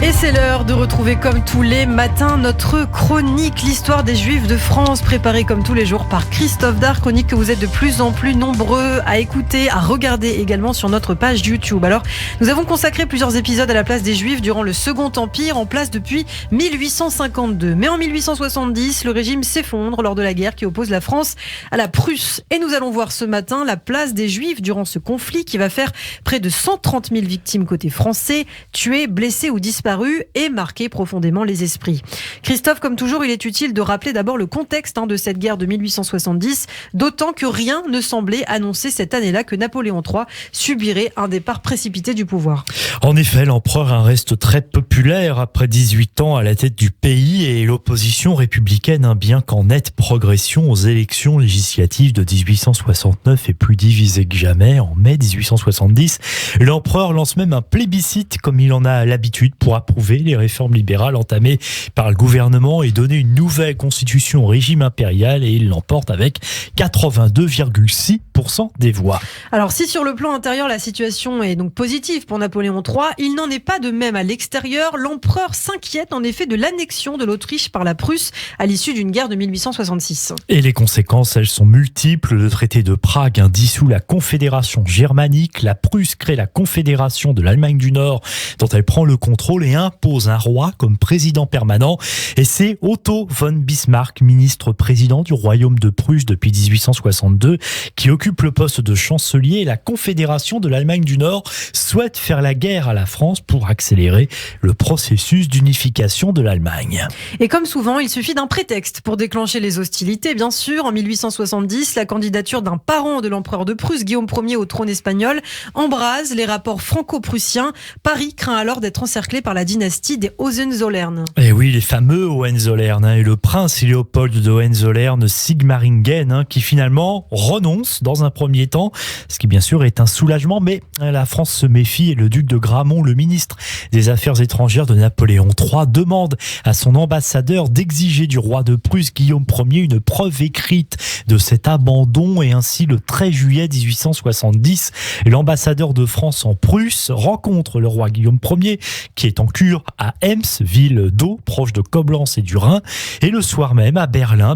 Et c'est l'heure de retrouver comme tous les matins notre chronique, l'histoire des Juifs de France, préparée comme tous les jours par Christophe Dard, chronique que vous êtes de plus en plus nombreux à écouter, à regarder également sur notre page YouTube. Alors, nous avons consacré plusieurs épisodes à la place des Juifs durant le Second Empire, en place depuis 1852. Mais en 1870, le régime s'effondre lors de la guerre qui oppose la France à la Prusse. Et nous allons voir ce matin la place des Juifs durant ce conflit qui va faire près de 130 000 victimes côté français, tués, blessés ou disparus, et marquer profondément les esprits. Christophe, comme toujours, il est utile de rappeler d'abord le contexte de cette guerre de 1870, d'autant que rien ne semblait annoncer cette année-là que Napoléon III subirait un départ précipité du pouvoir. En effet, l'empereur reste très populaire après 18 ans à la tête du pays et l'opposition républicaine, bien qu'en nette progression aux élections législatives de 1869, est plus divisée que jamais. En mai 1870, l'empereur lance même un plébiscite comme il en a l'habitude pour approuver les réformes libérales entamées par le gouvernement et donner une nouvelle constitution au régime impérial, et il l'emporte avec 82,6% des voix. Alors si sur le plan intérieur la situation est donc positive pour Napoléon III, il n'en est pas de même à l'extérieur. L'empereur s'inquiète en effet de l'annexion de l'Autriche par la Prusse à l'issue d'une guerre de 1866. Et les conséquences, elles sont multiples. Le traité de Prague dissout la Confédération germanique. La Prusse crée la Confédération de l'Allemagne du Nord, dont elle prend le contrôle et impose un roi comme président permanent. Et c'est Otto von Bismarck, ministre-président du royaume de Prusse depuis 1862, qui occupe le poste de chancelier. Et la Confédération de l'Allemagne du Nord souhaite faire la guerre à la France pour accélérer le processus d'unification de l'Allemagne. Et comme souvent, il suffit d'un prétexte pour déclencher les hostilités. Bien sûr, en 1870, la candidature d'un parent de l'empereur de Prusse, Guillaume Ier, au trône espagnol, embrase les rapports franco-prussiens. Paris craint alors d'être encerclé par la dynastie des Hohenzollern. Et oui, les fameux Hohenzollern, et le prince Léopold de Hohenzollern-Sigmaringen, qui finalement renonce dans un premier temps, ce qui bien sûr est un soulagement, mais la France se méfie et le duc de Gramont, le ministre des Affaires étrangères de Napoléon III, demande à son ambassadeur d'exiger du roi de Prusse, Guillaume Ier, une preuve écrite de cet abandon. Et ainsi, le 13 juillet 1870, l'ambassadeur de France en Prusse rencontre le roi Guillaume Ier, qui est en cure à Ems, ville d'eau, proche de Coblence et du Rhin. Et le soir même, à Berlin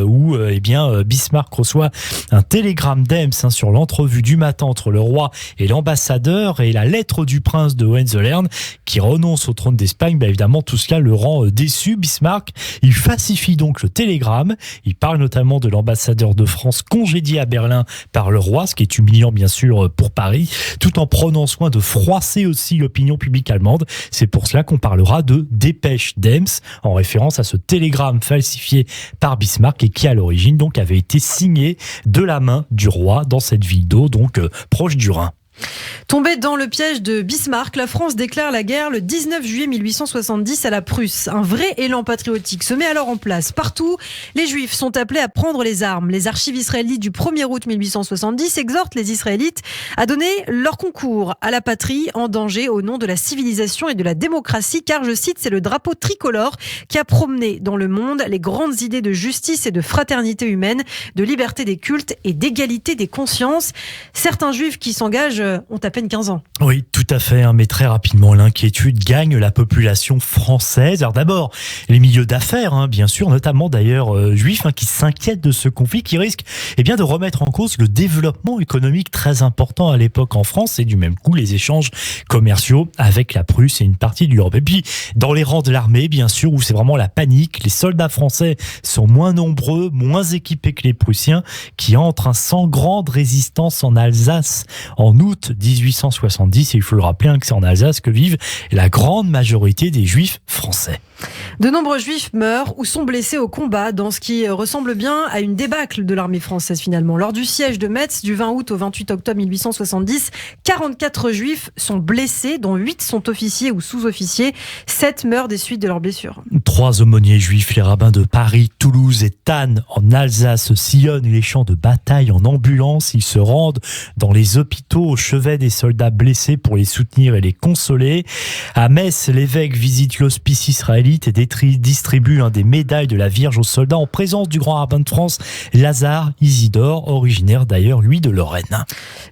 où Bismarck reçoit un télégramme d'Ems sur l'entrevue du matin entre le roi et l'ambassadeur, et la lettre du prince de Hohenzollern qui renonce au trône d'Espagne. Évidemment, tout cela le rend déçu. Bismarck, il falsifie donc le télégramme. Il parle notamment de l'ambassadeur de France congédié à Berlin par le roi, ce qui est humiliant bien sûr pour Paris, tout en prenant soin de froisser aussi l'opinion publique allemande. C'est pour cela qu'on parlera de dépêche d'Ems, en référence à ce télégramme falsifié par Bismarck et qui à l'origine donc avait été signé de la main du roi dans cette ville d'eau, donc proche du Rhin. Tombée dans le piège de Bismarck, la France déclare la guerre le 19 juillet 1870 à la Prusse. Un vrai élan patriotique se met alors en place. Partout, les Juifs sont appelés à prendre les armes. Les archives israélites du 1er août 1870 exhortent les Israélites à donner leur concours à la patrie en danger au nom de la civilisation et de la démocratie, car, je cite, c'est le drapeau tricolore qui a promené dans le monde les grandes idées de justice et de fraternité humaine, de liberté des cultes et d'égalité des consciences. Certains Juifs qui s'engagent ont à peine 15 ans. Oui, tout à fait, mais très rapidement, l'inquiétude gagne la population française. Alors d'abord, les milieux d'affaires, bien sûr, notamment d'ailleurs juifs, qui s'inquiètent de ce conflit qui risque de remettre en cause le développement économique très important à l'époque en France et du même coup les échanges commerciaux avec la Prusse et une partie de l'Europe. Et puis, dans les rangs de l'armée, bien sûr, où c'est vraiment la panique, les soldats français sont moins nombreux, moins équipés que les Prussiens, qui entrent sans grande résistance en Alsace en août 1870, et il faut le rappeler que c'est en Alsace que vivent la grande majorité des Juifs français. De nombreux Juifs meurent ou sont blessés au combat dans ce qui ressemble bien à une débâcle de l'armée française finalement. Lors du siège de Metz du 20 août au 28 octobre 1870, 44 Juifs sont blessés, dont 8 sont officiers ou sous-officiers. 7 meurent des suites de leurs blessures. 3 aumôniers juifs, les rabbins de Paris, Toulouse et Thann en Alsace, sillonnent les champs de bataille en ambulance. Ils se rendent dans les hôpitaux au chevet des soldats blessés pour les soutenir et les consoler. À Metz, l'évêque visite l'hospice israélite et distribue des médailles de la Vierge aux soldats en présence du grand rabbin de France, Lazare Isidore, originaire d'ailleurs, lui, de Lorraine.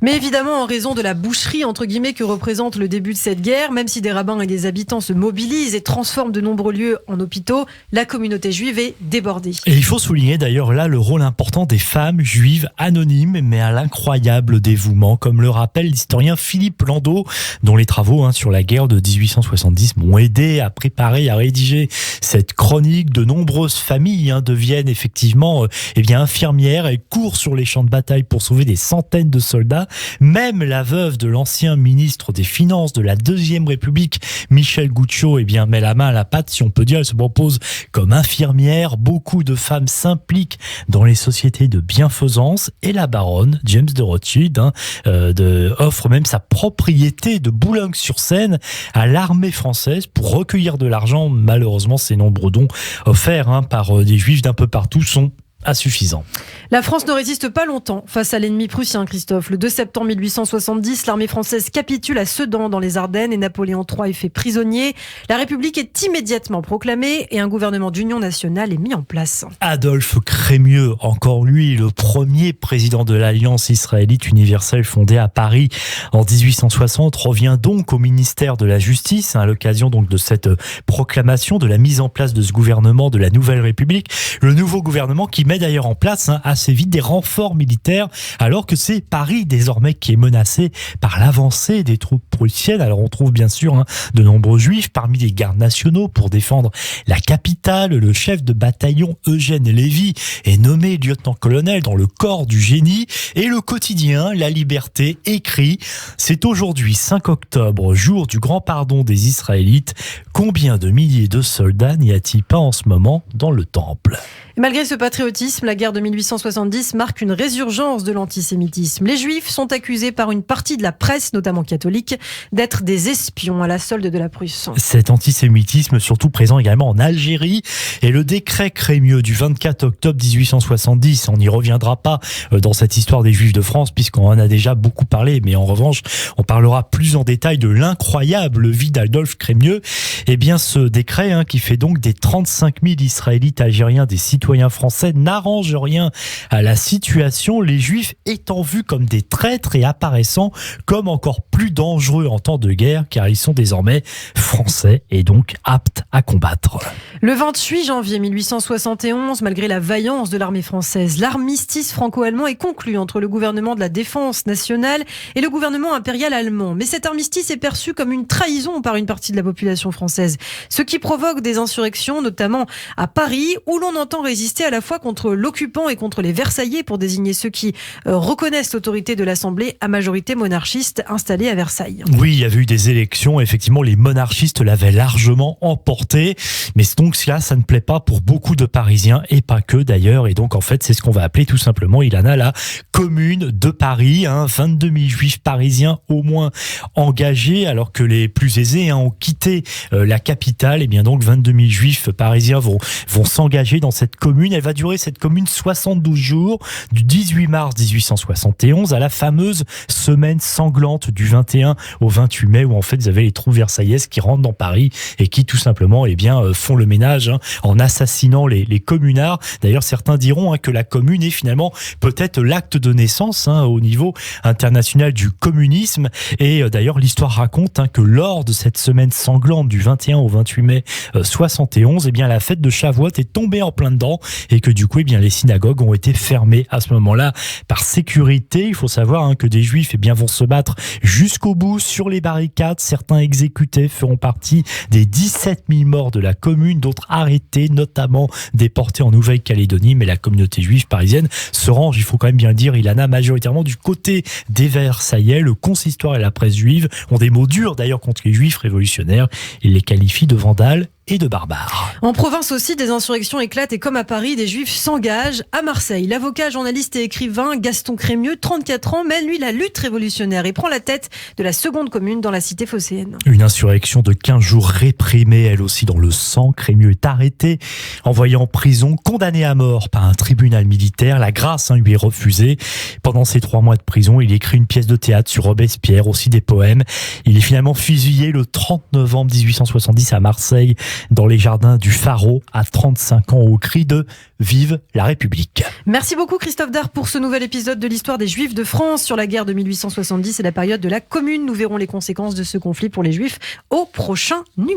Mais évidemment, en raison de la boucherie, entre guillemets, que représente le début de cette guerre, même si des rabbins et des habitants se mobilisent et transforment de nombreux lieux en hôpitaux, la communauté juive est débordée. Et il faut souligner d'ailleurs là le rôle important des femmes juives anonymes, mais à l'incroyable dévouement, comme le rappelle l'historien Philippe Landau, dont les travaux sur la guerre de 1870 m'ont aidé à préparer, à rédiger cette chronique. De nombreuses familles deviennent effectivement infirmières et courent sur les champs de bataille pour sauver des centaines de soldats. Même la veuve de l'ancien ministre des Finances de la Deuxième République, Michel Goucho, met la main à la pâte, si on peut dire. Elle se propose comme infirmière. Beaucoup de femmes s'impliquent dans les sociétés de bienfaisance et la baronne James de Rothschild offre même sa propriété de Boulogne-sur-Seine à l'armée française pour recueillir de l'argent. Malheureusement, ces nombreux dons offerts par des juifs d'un peu partout sont insuffisant. La France ne résiste pas longtemps face à l'ennemi prussien, Christophe. Le 2 septembre 1870, l'armée française capitule à Sedan dans les Ardennes et Napoléon III est fait prisonnier. La République est immédiatement proclamée et un gouvernement d'union nationale est mis en place. Adolphe Crémieux, encore lui, le premier président de l'Alliance israélite universelle fondée à Paris en 1860, revient donc au ministère de la Justice à l'occasion donc de cette proclamation, de la mise en place de ce gouvernement de la Nouvelle République. Le nouveau gouvernement qui met d'ailleurs en place assez vite des renforts militaires, alors que c'est Paris désormais qui est menacé par l'avancée des troupes prussiennes. Alors on trouve bien sûr de nombreux juifs parmi les gardes nationaux pour défendre la capitale. Le chef de bataillon Eugène Lévy est nommé lieutenant-colonel dans le corps du génie, et le quotidien La Liberté écrit: c'est aujourd'hui 5 octobre, jour du grand pardon des Israélites. Combien de milliers de soldats n'y a-t-il pas en ce moment dans le temple? Et malgré ce patriotisme, la guerre de 1870 marque une résurgence de l'antisémitisme. Les Juifs sont accusés par une partie de la presse, notamment catholique, d'être des espions à la solde de la Prusse. Cet antisémitisme surtout présent également en Algérie, et le décret Crémieux du 24 octobre 1870, on n'y reviendra pas dans cette histoire des Juifs de France puisqu'on en a déjà beaucoup parlé, mais en revanche on parlera plus en détail de l'incroyable vie d'Adolphe Crémieux. Eh bien ce décret qui fait donc des 35 000 Israélites algériens des citoyens français n'arrange rien à la situation, les Juifs étant vus comme des traîtres et apparaissant comme encore plus dangereux en temps de guerre, car ils sont désormais français et donc aptes à combattre. Le 28 janvier 1871, malgré la vaillance de l'armée française, l'armistice franco-allemand est conclu entre le gouvernement de la Défense nationale et le gouvernement impérial allemand. Mais cet armistice est perçu comme une trahison par une partie de la population française, ce qui provoque des insurrections, notamment à Paris, où l'on entend résister à la fois contre l'occupant et contre les Versaillais pour désigner ceux qui reconnaissent l'autorité de l'Assemblée à majorité monarchiste installée à Versailles. Oui, il y avait eu des élections, effectivement les monarchistes l'avaient largement emporté, mais donc là ça ne plaît pas pour beaucoup de Parisiens et pas que d'ailleurs, et donc en fait c'est ce qu'on va appeler tout simplement, Ilana, la commune de Paris, 22 000 juifs parisiens au moins engagés, alors que les plus aisés ont quitté la capitale. Et bien donc 22 000 juifs parisiens vont s'engager dans cette commune. Elle va durer, cette commune, 72 jours, du 18 mars 1871 à la fameuse semaine sanglante du 21 au 28 mai, où en fait vous avez les troupes versaillaises qui rentrent dans Paris et qui tout simplement font le ménage en assassinant les communards. D'ailleurs certains diront que la commune est finalement peut-être l'acte de naissance au niveau international du communisme. Et d'ailleurs l'histoire raconte que lors de cette semaine sanglante du 21 au 28 mai 71, la fête de Shavuot est tombée en plein dedans, et que du coup les synagogues ont été fermées à ce moment-là par sécurité. Il faut savoir que des juifs vont se battre jusqu'au bout sur les barricades. Certains exécutés feront partie des 17 000 morts de la commune, d'autres arrêtés, notamment déportés en Nouvelle-Calédonie. Mais la communauté juive parisienne se range, il faut quand même bien le dire, Ilana, majoritairement du côté des Versaillais. Le consistoire et la presse juive ont des mots durs d'ailleurs contre les juifs révolutionnaires. Ils les qualifient de vandales et de barbares. En province aussi, des insurrections éclatent et comme à Paris, des juifs s'engagent. À Marseille, l'avocat, journaliste et écrivain Gaston Crémieux, 34 ans, mène lui la lutte révolutionnaire et prend la tête de la seconde commune dans la cité phocéenne. Une insurrection de 15 jours réprimée, elle aussi dans le sang. Crémieux est arrêté, envoyé en prison, condamné à mort par un tribunal militaire. La grâce lui est refusée. Pendant ces 3 mois de prison, il écrit une pièce de théâtre sur Robespierre, aussi des poèmes. Il est finalement fusillé le 30 novembre 1870 à Marseille, dans les jardins du Pharaon, à 35 ans, au cri de « Vive la République ». Merci beaucoup Christophe Dard pour ce nouvel épisode de l'histoire des Juifs de France sur la guerre de 1870 et la période de la Commune. Nous verrons les conséquences de ce conflit pour les Juifs au prochain numéro.